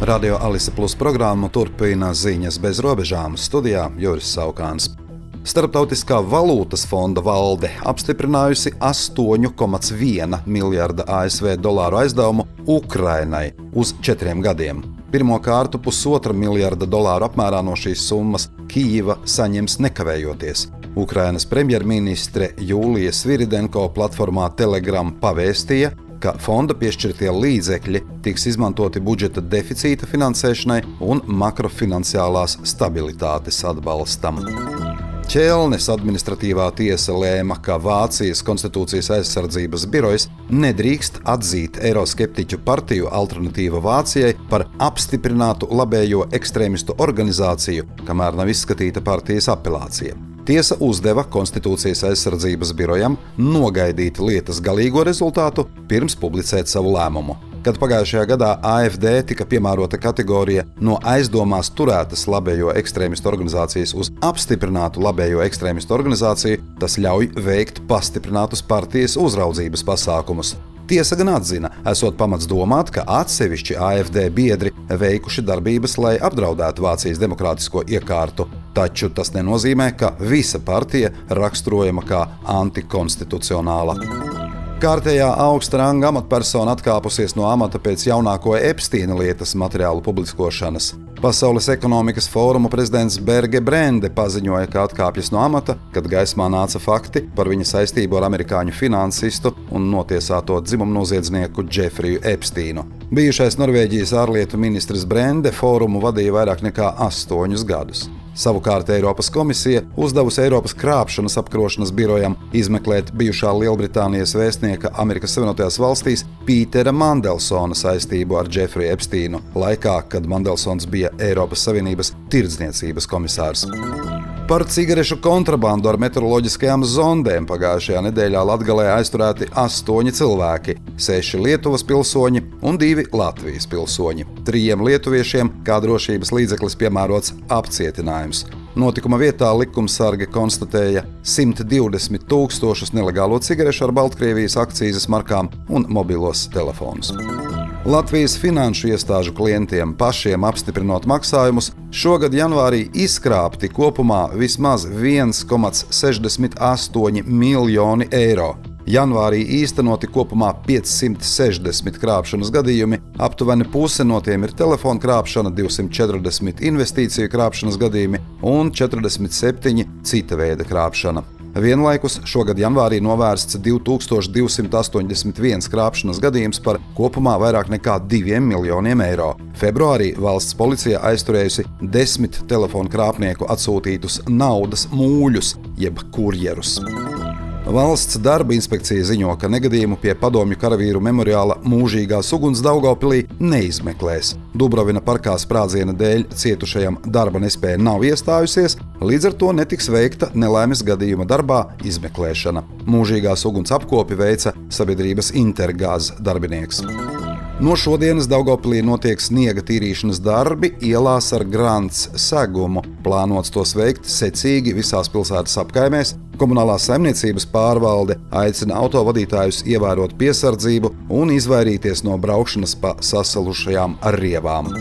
Radio Alise Plus programmu turpina ziņas bez robežām. Studijā Juris Saukāns. Starptautiskā valūtas fonda valde apstiprinājusi 8,1 miljarda ASV dolāru aizdevumu Ukrainai uz 4 gadiem. Pirmo kārtu $1,5 miljarda dolāru apmērā no šīs summas Kijeva saņems nekavējoties. Ukrainas premjerministre Jūlija Sviridenko platformā Telegram pavēstīja, ka fonda piešķirtie līdzekļi tiks izmantoti budžeta deficīta finansēšanai un makrofinanciālās stabilitātes atbalstam. Ķelnes administratīvā tiesa lēma, ka Vācijas konstitūcijas aizsardzības birojs nedrīkst atzīt eiroskeptiķu partiju Alternatīva Vācijai par apstiprinātu labējo ekstrēmistu organizāciju, kamēr nav izskatīta partijas apelācija. Tiesa uzdeva konstitūcijas aizsardzības birojam nogaidīt lietas galīgo rezultātu pirms publicēt savu lēmumu. Kad pagājušajā gadā AfD tika piemērota kategorija no aizdomās turētas labējo ekstrēmistu organizācijas uz apstiprinātu labējo ekstrēmistu organizāciju, tas ļauj veikt pastiprinātus partijas uzraudzības pasākumus. Tiesa gan atzina, esot pamats domāt, ka atsevišķi AfD biedri veikuši darbības, lai apdraudētu Vācijas demokrātisko iekārtu, taču tas nenozīmē, ka visa partija raksturojama kā antikonstitucionāla. Kārtējā augsta ranga amatpersona atkāpusies no amata pēc jaunāko Epsteina lietas materiālu publiskošanas. Pasaules ekonomikas fóruma prezidents Berge Brende paziņoja, ka atkāpjas no amata, kad gaismā nāca fakti par viņa saistību ar amerikāņu finansistu un notiesāto dzimumnoziedznieku Džefriju Epsteinu. Bijušais Norvēģijas ārlietu ministrs Brende fórumu vadīja vairāk nekā 8 gadus. Savukārt Eiropas komisija uzdevusi Eiropas krāpšanas apkarošanas birojam izmeklēt bijušā Lielbritānijas vēstnieka Amerikas Savienotajās valstīs Pītera Mandelsona saistību ar Džefriju Epsteinu laikā, kad Mandelsons bija Eiropas Savienības tirdzniecības komisārs. Par cigarešu kontrabandu ar meteoroloģiskajām zondēm pagājušajā nedēļā Latgalē aizturēti 8 cilvēki, 6 Lietuvas pilsoņi un 2 Latvijas pilsoņi. 3 lietuviešiem kā drošības līdzeklis piemērots apcietinājums. Notikuma vietā likumsargi konstatēja 120 000 nelegālo cigarešu ar Baltkrievijas akcīzes markām un mobilos telefonus. Latvijas finanšu iestāžu klientiem pašiem apstiprinot maksājumus, šogad janvārī izkrāpti kopumā vismaz 1,68 miljoni eiro. Janvārī īstenoti kopumā 560 krāpšanas gadījumi, aptuveni puse no tiem ir telefona krāpšana, 240 investīciju krāpšanas gadījumi un 47 cita veida krāpšana. Vienlaikus šogad janvārī novērsts 2281 krāpšanas gadījums par kopumā vairāk nekā 2 miljoniem eiro. Februārī valsts policija aizturējusi 10 telefonu krāpnieku atsūtītus naudas mūļus, jeb kurjerus. Valsts darba inspekcija ziņo, ka negadījumu pie padomju karavīru memoriāla Mūžīgās uguns Daugavpilī neizmeklēs. Dubrovina parkā sprādziena dēļ cietušajam darba nespēja nav iestājusies, līdz ar to netiks veikta nelaimes gadījuma darbā izmeklēšana. Mūžīgās uguns apkopi veica sabiedrības Intergaz darbinieks. No šodienas Daugavpilī notiek sniega tīrīšanas darbi ielās ar grants segumu. Plānots tos veikt secīgi visās pilsētas apkaimēs. Komunālās saimniecības pārvalde aicina autovadītājus ievērot piesardzību un izvairīties no braukšanas pa sasalušajām rievām.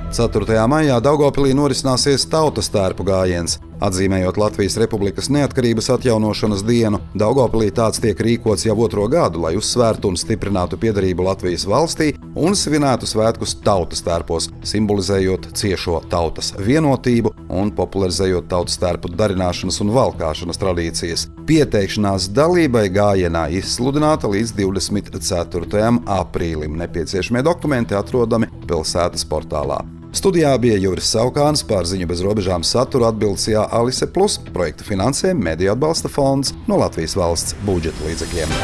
4. maijā Daugavpilī norisināsies tautas tērpu gājiens. Atzīmējot Latvijas Republikas neatkarības atjaunošanas dienu, Daugavpilī tāds tiek rīkots jau 2. gadu, lai uzsvērtu un stiprinātu piederību Latvijas valstī un svinētu svētkus tautas tērpos, simbolizējot ciešo tautas vienotību un popularizējot tautas tērpu darināšanas un valkāšanas tradīcijas. Pieteikšanās dalībai gājienā izsludināta līdz 24. aprīlim. Nepieciešamie dokumenti atrodami pilsētas portālā. Studijā bija Juris Saukāns, par ziņu bez robežām saturu atbildes Alise Plus, projektu finansē Mediju atbalsta fonds no Latvijas valsts budžeta līdzekļiem.